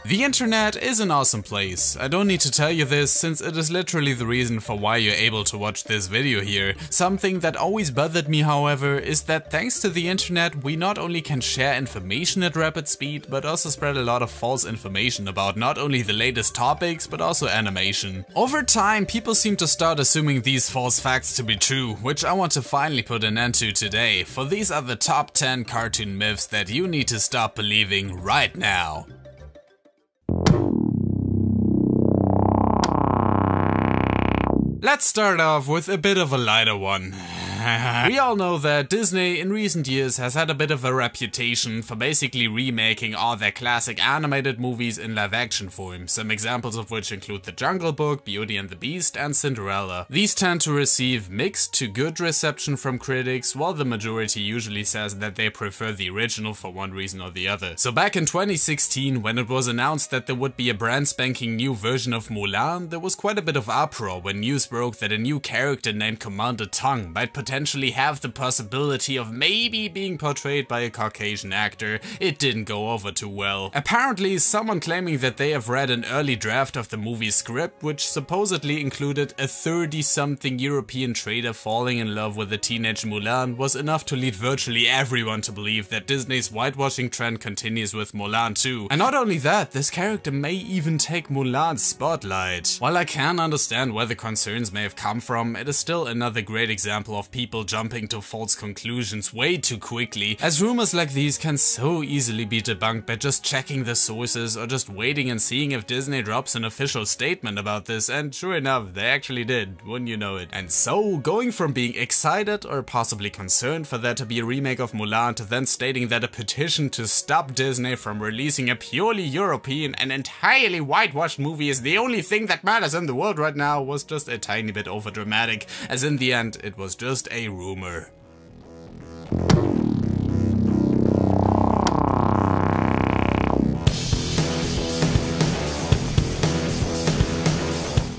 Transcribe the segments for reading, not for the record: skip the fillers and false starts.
The internet is an awesome place. I don't need to tell you this, since it is literally the reason for why you're able to watch this video here. Something that always bothered me, however, is that thanks to the internet we not only can share information at rapid speed, but also spread a lot of false information about not only the latest topics, but also animation. Over time, people seem to start assuming these false facts to be true, which I want to finally put an end to today, for these are the top 10 cartoon myths that you need to stop believing right now. Let's start off with a bit of a lighter one. We all know that Disney in recent years has had a bit of a reputation for basically remaking all their classic animated movies in live action form, some examples of which include The Jungle Book, Beauty and the Beast and Cinderella. These tend to receive mixed to good reception from critics, while the majority usually says that they prefer the original for one reason or the other. So back in 2016, when it was announced that there would be a brand spanking new version of Mulan, there was quite a bit of uproar when news broke that a new character named Commander Tong might potentially have the possibility of maybe being portrayed by a Caucasian actor. It didn't go over too well. Apparently, someone claiming that they have read an early draft of the movie's script, which supposedly included a 30-something European trader falling in love with a teenage Mulan, was enough to lead virtually everyone to believe that Disney's whitewashing trend continues with Mulan too. And not only that, this character may even take Mulan's spotlight. While I can understand where the concerns may have come from, it is still another great example of people jumping to false conclusions way too quickly, as rumors like these can so easily be debunked by just checking the sources or just waiting and seeing if Disney drops an official statement about this, and sure enough, they actually did, wouldn't you know it. And so, going from being excited or possibly concerned for there to be a remake of Mulan to then stating that a petition to stop Disney from releasing a purely European and entirely whitewashed movie is the only thing that matters in the world right now was just a tiny bit overdramatic, as in the end it was just a rumor.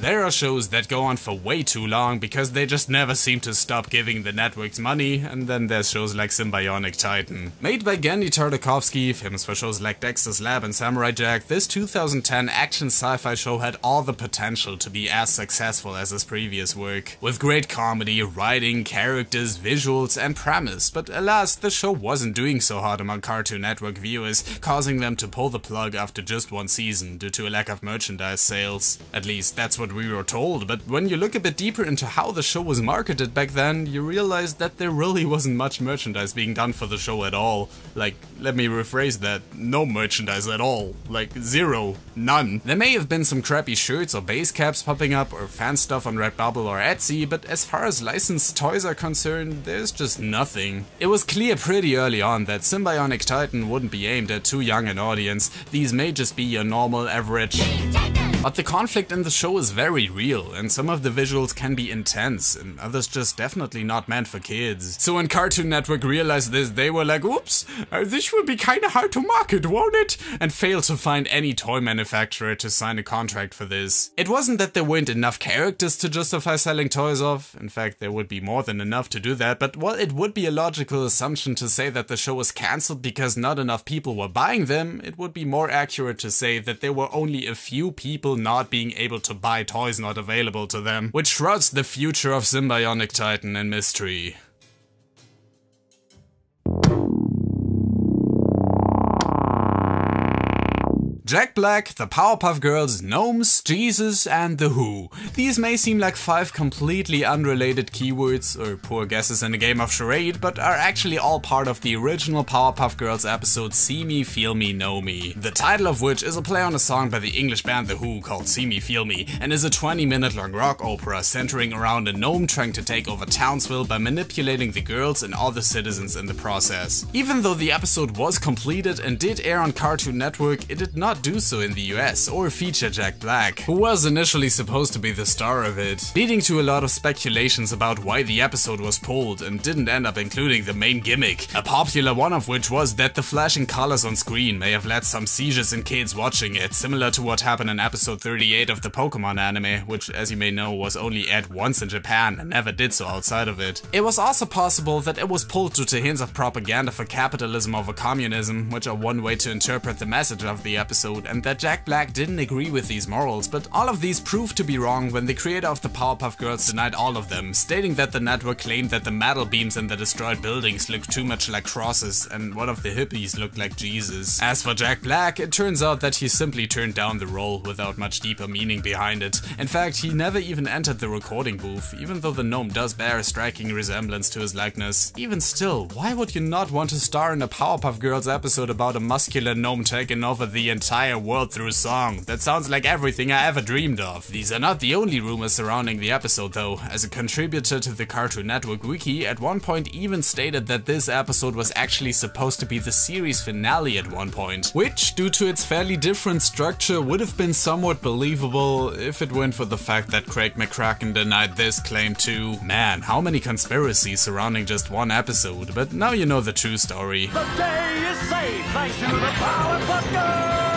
There are shows that go on for way too long because they just never seem to stop giving the networks money, and then there's shows like Symbionic Titan. Made by Genndy Tartakovsky, famous for shows like Dexter's Lab and Samurai Jack, this 2010 action sci-fi show had all the potential to be as successful as his previous work, with great comedy, writing, characters, visuals and premise, but alas, the show wasn't doing so hot among Cartoon Network viewers, causing them to pull the plug after just one season due to a lack of merchandise sales. At least that's what we were told, but when you look a bit deeper into how the show was marketed back then, you realize that there really wasn't much merchandise being done for the show at all. Like, let me rephrase that, no merchandise at all. Like, zero. None. There may have been some crappy shirts or base caps popping up or fan stuff on Redbubble or Etsy, but as far as licensed toys are concerned, there's just nothing. It was clear pretty early on that Symbionic Titan wouldn't be aimed at too young an audience. These may just be your normal average. But the conflict in the show is very real, and some of the visuals can be intense, and others just definitely not meant for kids. So when Cartoon Network realized this, they were like, oops, this will be kinda hard to market, won't it? And failed to find any toy manufacturer to sign a contract for this. It wasn't that there weren't enough characters to justify selling toys off, in fact there would be more than enough to do that, but while it would be a logical assumption to say that the show was cancelled because not enough people were buying them, it would be more accurate to say that there were only a few people not being able to buy toys not available to them, which shrouds the future of Symbionic Titan in mystery. Jack Black, the Powerpuff Girls, Gnomes, Jesus and The Who. These may seem like 5 completely unrelated keywords, or poor guesses in a game of charade, but are actually all part of the original Powerpuff Girls episode See Me, Feel Me, Know Me. The title of which is a play on a song by the English band The Who called See Me, Feel Me, and is a 20-minute long rock opera centering around a gnome trying to take over Townsville by manipulating the girls and all the citizens in the process. Even though the episode was completed and did air on Cartoon Network, it did not do so in the US or feature Jack Black, who was initially supposed to be the star of it, leading to a lot of speculations about why the episode was pulled and didn't end up including the main gimmick, a popular one of which was that the flashing colors on screen may have led some seizures in kids watching it, similar to what happened in episode 38 of the Pokemon anime, which as you may know was only aired once in Japan and never did so outside of it. It was also possible that it was pulled due to hints of propaganda for capitalism over communism, which are one way to interpret the message of the episode, episode and that Jack Black didn't agree with these morals, but all of these proved to be wrong when the creator of the Powerpuff Girls denied all of them, stating that the network claimed that the metal beams in the destroyed buildings looked too much like crosses and one of the hippies looked like Jesus. As for Jack Black, it turns out that he simply turned down the role without much deeper meaning behind it. In fact, he never even entered the recording booth, even though the gnome does bear a striking resemblance to his likeness. Even still, why would you not want to star in a Powerpuff Girls episode about a muscular gnome taking over the entire world through song? That sounds like everything I ever dreamed of. These are not the only rumors surrounding the episode though, as a contributor to the Cartoon Network wiki at one point even stated that this episode was actually supposed to be the series finale at one point, which, due to its fairly different structure, would have been somewhat believable if it weren't for the fact that Craig McCracken denied this claim too. Man, how many conspiracies surrounding just one episode, but now you know the true story. The day is saved thanks to the Powerpuff Girls!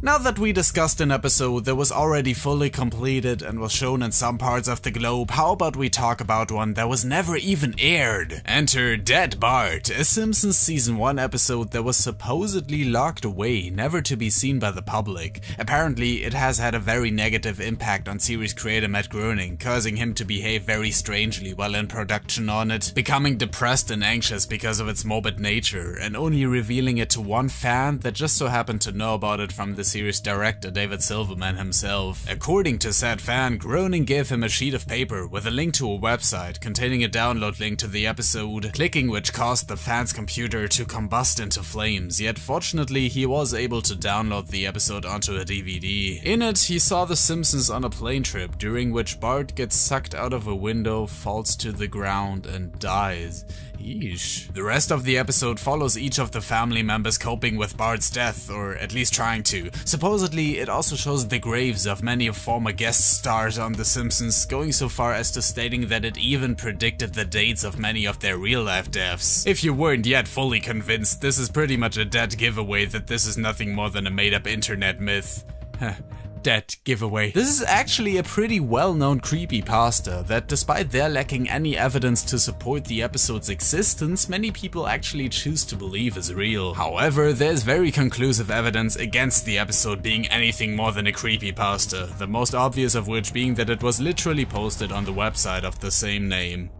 Now that we discussed an episode that was already fully completed and was shown in some parts of the globe, how about we talk about one that was never even aired? Enter Dead Bart, a Simpsons Season 1 episode that was supposedly locked away, never to be seen by the public. Apparently, it has had a very negative impact on series creator Matt Groening, causing him to behave very strangely while in production on it, becoming depressed and anxious because of its morbid nature, and only revealing it to one fan that just so happened to know about it from the series director David Silverman himself. According to said fan, Groening gave him a sheet of paper with a link to a website containing a download link to the episode, clicking which caused the fan's computer to combust into flames, yet fortunately he was able to download the episode onto a DVD. In it, he saw the Simpsons on a plane trip, during which Bart gets sucked out of a window, falls to the ground and dies. Yeesh. The rest of the episode follows each of the family members coping with Bart's death, or at least trying to. Supposedly, it also shows the graves of many of former guest stars on The Simpsons, going so far as to stating that it even predicted the dates of many of their real-life deaths. If you weren't yet fully convinced, this is pretty much a dead giveaway that this is nothing more than a made-up internet myth. Dead giveaway. This is actually a pretty well-known creepypasta that, despite their lacking any evidence to support the episode's existence, many people actually choose to believe is real. However, there's very conclusive evidence against the episode being anything more than a creepypasta, the most obvious of which being that it was literally posted on the website of the same name.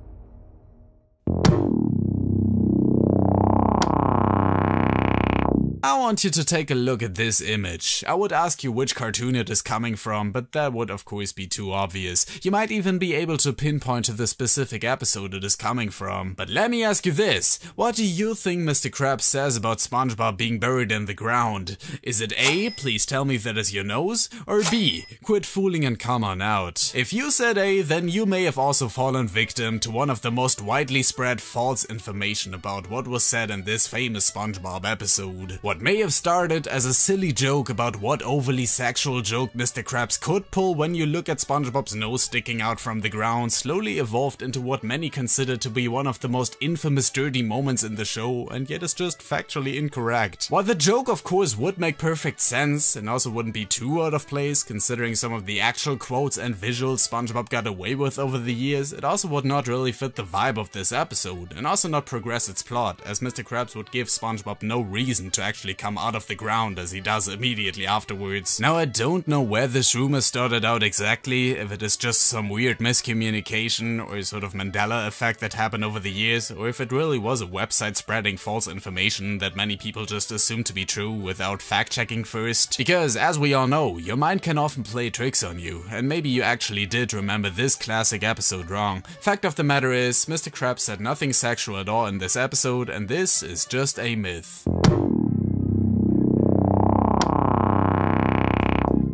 I want you to take a look at this image. I would ask you which cartoon it is coming from, but that would of course be too obvious. You might even be able to pinpoint to the specific episode it is coming from. But let me ask you this, what do you think Mr. Krabs says about SpongeBob being buried in the ground? Is it A, please tell me that is your nose, or B, quit fooling and come on out? If you said A, then you may have also fallen victim to one of the most widely spread false information about what was said in this famous SpongeBob episode. What may have started as a silly joke about what overly sexual joke Mr. Krabs could pull when you look at SpongeBob's nose sticking out from the ground slowly evolved into what many consider to be one of the most infamous dirty moments in the show, and yet is just factually incorrect. While the joke of course would make perfect sense and also wouldn't be too out of place considering some of the actual quotes and visuals SpongeBob got away with over the years, it also would not really fit the vibe of this episode and also not progress its plot, as Mr. Krabs would give SpongeBob no reason to actually come out of the ground as he does immediately afterwards. Now I don't know where this rumor started out exactly, if it is just some weird miscommunication or sort of Mandela effect that happened over the years, or if it really was a website spreading false information that many people just assumed to be true without fact checking first. Because as we all know, your mind can often play tricks on you, and maybe you actually did remember this classic episode wrong. Fact of the matter is, Mr. Krabs said nothing sexual at all in this episode, and this is just a myth.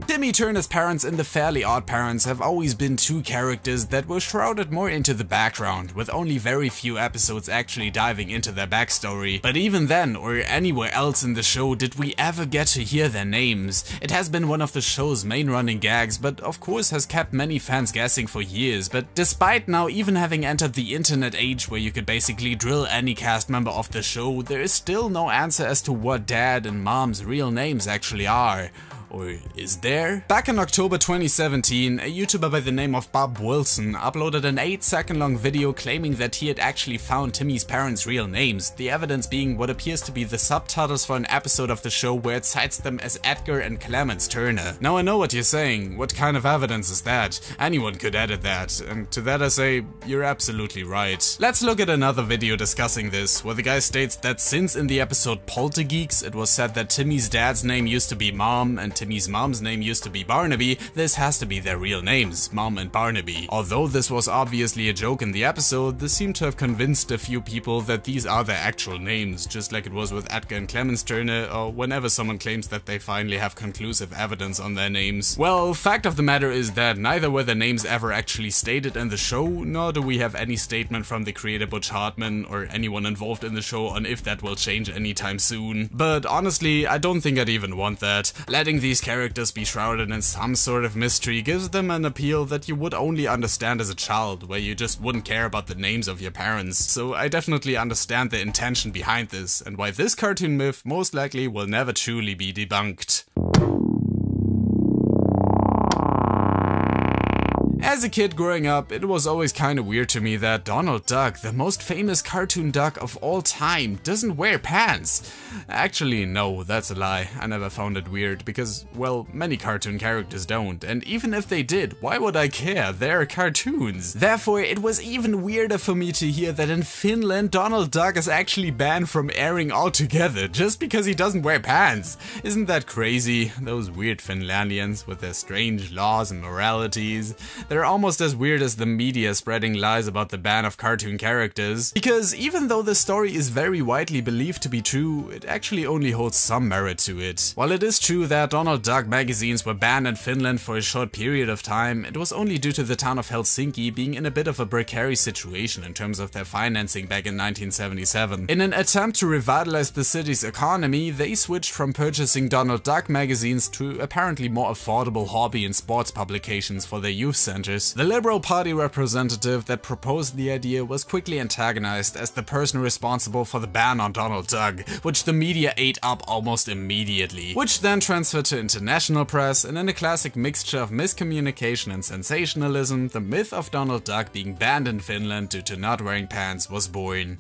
Timmy Turner's parents in The Fairly Odd Parents have always been two characters that were shrouded more into the background, with only very few episodes actually diving into their backstory. But even then, or anywhere else in the show, did we ever get to hear their names. It has been one of the show's main running gags, but of course has kept many fans guessing for years. But despite now even having entered the internet age where you could basically drill any cast member of the show, there is still no answer as to what dad and mom's real names actually are. Or is there? Back in October 2017, a YouTuber by the name of Bob Wilson uploaded an 8-second long video claiming that he had actually found Timmy's parents' real names, the evidence being what appears to be the subtitles for an episode of the show where it cites them as Edgar and Clemens Turner. Now I know what you're saying, what kind of evidence is that? Anyone could edit that, and to that I say, you're absolutely right. Let's look at another video discussing this, where the guy states that since in the episode Poltergeeks it was said that Timmy's dad's name used to be Mom and Timmy's mom's name used to be Barnaby, this has to be their real names, Mom and Barnaby. Although this was obviously a joke in the episode, this seemed to have convinced a few people that these are their actual names, just like it was with Edgar and Clemens Turner, or whenever someone claims that they finally have conclusive evidence on their names. Well, fact of the matter is that neither were their names ever actually stated in the show, nor do we have any statement from the creator Butch Hartman or anyone involved in the show on if that will change anytime soon. But honestly, I don't think I'd even want that. Letting these characters be shrouded in some sort of mystery gives them an appeal that you would only understand as a child, where you just wouldn't care about the names of your parents. So I definitely understand the intention behind this, and why this cartoon myth most likely will never truly be debunked. As a kid growing up, it was always kinda weird to me that Donald Duck, the most famous cartoon duck of all time, doesn't wear pants. Actually, no, that's a lie. I never found it weird because, well, many cartoon characters don't, and even if they did, why would I care? They're cartoons. Therefore, it was even weirder for me to hear that in Finland, Donald Duck is actually banned from airing altogether, just because he doesn't wear pants. Isn't that crazy? Those weird Finlandians with their strange laws and moralities. They're almost as weird as the media spreading lies about the ban of cartoon characters. Because even though the story is very widely believed to be true, it actually only holds some merit to it. While it is true that Donald Duck magazines were banned in Finland for a short period of time, it was only due to the town of Helsinki being in a bit of a precarious situation in terms of their financing back in 1977. In an attempt to revitalize the city's economy, they switched from purchasing Donald Duck magazines to apparently more affordable hobby and sports publications for their youth centers. The Liberal Party representative that proposed the idea was quickly antagonized as the person responsible for the ban on Donald Duck, which the media ate up almost immediately, which then transferred to international press, and in a classic mixture of miscommunication and sensationalism, the myth of Donald Duck being banned in Finland due to not wearing pants was born.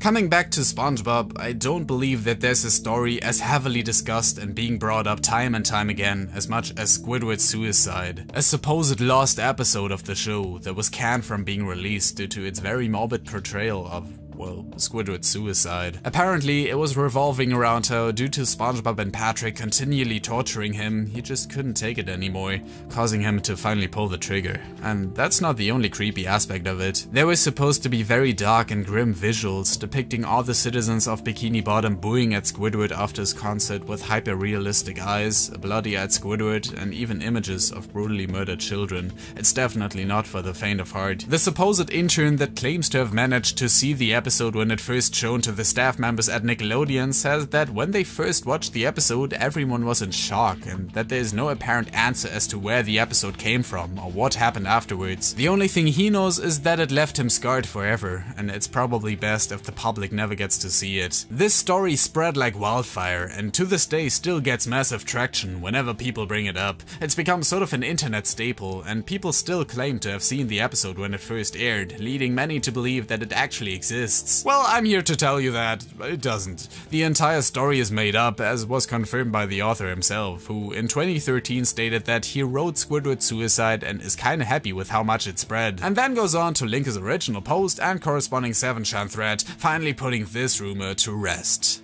Coming back to SpongeBob, I don't believe that there's a story as heavily discussed and being brought up time and time again as much as Squidward's suicide, a supposed lost episode of the show that was canned from being released due to its very morbid portrayal of, well, Squidward's suicide. Apparently, it was revolving around how, due to SpongeBob and Patrick continually torturing him, he just couldn't take it anymore, causing him to finally pull the trigger. And that's not the only creepy aspect of it. There were supposed to be very dark and grim visuals depicting all the citizens of Bikini Bottom booing at Squidward after his concert with hyper-realistic eyes, a bloody-eyed Squidward, and even images of brutally murdered children. It's definitely not for the faint of heart. The supposed intern that claims to have managed to see the episode when it first shown to the staff members at Nickelodeon says that when they first watched the episode, everyone was in shock, and that there is no apparent answer as to where the episode came from or what happened afterwards. The only thing he knows is that it left him scarred forever, and it's probably best if the public never gets to see it. This story spread like wildfire, and to this day still gets massive traction whenever people bring it up. It's become sort of an internet staple, and people still claim to have seen the episode when it first aired, leading many to believe that it actually exists. Well, I'm here to tell you that it doesn't. The entire story is made up, as was confirmed by the author himself, who in 2013 stated that he wrote Squidward's suicide and is kinda happy with how much it spread, and then goes on to link his original post and corresponding 7chan thread, finally putting this rumor to rest.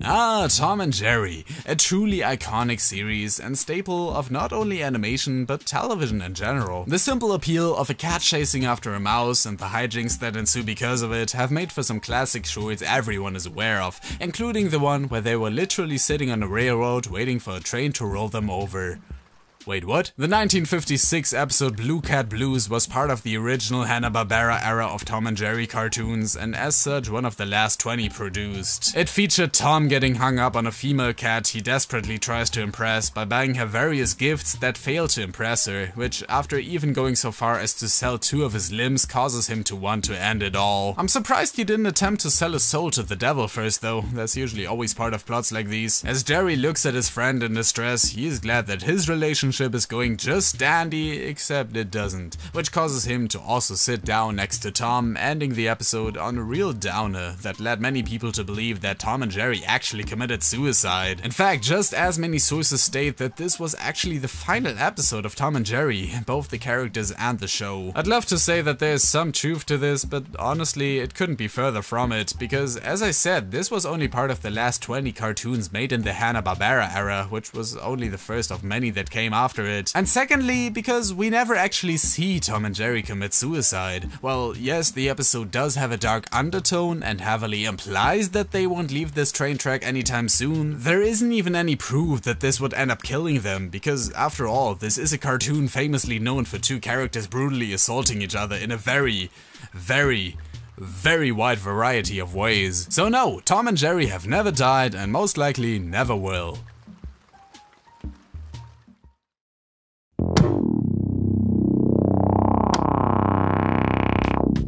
Ah, Tom and Jerry, a truly iconic series and staple of not only animation but television in general. The simple appeal of a cat chasing after a mouse and the hijinks that ensue because of it have made for some classic shorts everyone is aware of, including the one where they were literally sitting on a railroad waiting for a train to roll them over. Wait, what? The 1956 episode Blue Cat Blues was part of the original Hanna-Barbera era of Tom and Jerry cartoons, and as such one of the last 20 produced. It featured Tom getting hung up on a female cat he desperately tries to impress by buying her various gifts that fail to impress her, which after even going so far as to sell 2 of his limbs causes him to want to end it all. I'm surprised he didn't attempt to sell his soul to the devil first though, that's usually always part of plots like these. As Jerry looks at his friend in distress, he is glad that his relationship is going just dandy, except it doesn't, which causes him to also sit down next to Tom, ending the episode on a real downer that led many people to believe that Tom and Jerry actually committed suicide. In fact, just as many sources state that this was actually the final episode of Tom and Jerry, both the characters and the show. I'd love to say that there's some truth to this, but honestly it couldn't be further from it, because as I said, this was only part of the last 20 cartoons made in the Hanna-Barbera era, which was only the first of many that came after it. And secondly, because we never actually see Tom and Jerry commit suicide. Well, yes, the episode does have a dark undertone and heavily implies that they won't leave this train track anytime soon. There isn't even any proof that this would end up killing them, because after all, this is a cartoon famously known for 2 characters brutally assaulting each other in a very wide variety of ways. So no, Tom and Jerry have never died and most likely never will.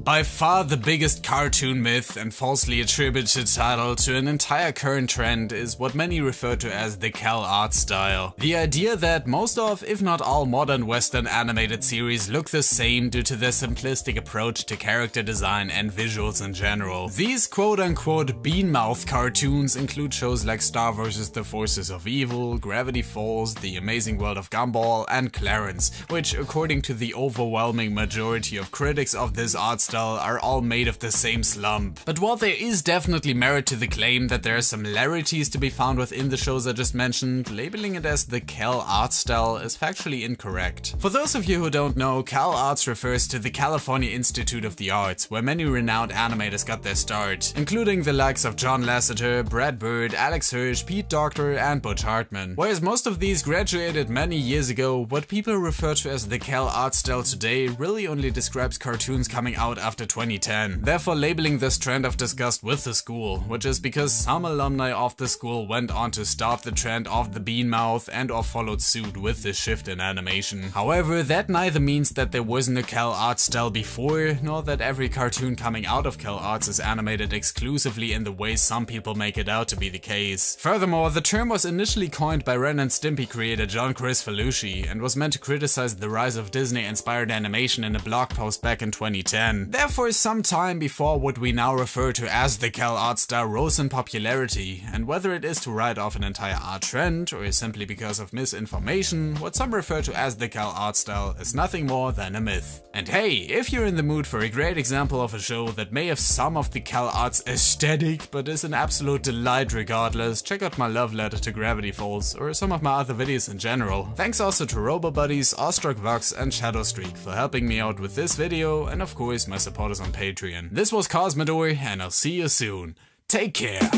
By far the biggest cartoon myth and falsely attributed title to an entire current trend is what many refer to as the Cal art style. The idea that most of, if not all, modern Western animated series look the same due to their simplistic approach to character design and visuals in general. These quote-unquote bean-mouth cartoons include shows like Star vs. the Forces of Evil, Gravity Falls, The Amazing World of Gumball, and Clarence, which according to the overwhelming majority of critics of this art style are all made of the same slump. But while there is definitely merit to the claim that there are similarities to be found within the shows I just mentioned, labeling it as the Cal art style is factually incorrect. For those of you who don't know, Cal Arts refers to the California Institute of the Arts, where many renowned animators got their start, including the likes of John Lasseter, Brad Bird, Alex Hirsch, Pete Docter, and Butch Hartman. Whereas most of these graduated many years ago, what people refer to as the Cal art style today really only describes cartoons coming out after 2010, therefore labeling this trend of disgust with the school, which is because some alumni of the school went on to start the trend of the bean mouth and or followed suit with the shift in animation. However, that neither means that there wasn't a Cal art style before, nor that every cartoon coming out of Cal Arts is animated exclusively in the way some people make it out to be the case. Furthermore, the term was initially coined by Ren and Stimpy creator John Chris Felucci and was meant to criticize the rise of Disney-inspired animation in a blog post back in 2010. Therefore, some time before what we now refer to as the Cal art style rose in popularity, and whether it is to write off an entire art trend or simply because of misinformation, what some refer to as the Cal art style is nothing more than a myth. And hey, if you're in the mood for a great example of a show that may have some of the Cal Arts aesthetic but is an absolute delight regardless, check out my love letter to Gravity Falls or some of my other videos in general. Thanks also to RoboBuddies, Awestruck Vox, and Shadowstreak for helping me out with this video, and of course my supporters on Patreon. This was Cosmodore, and I'll see you soon. Take care!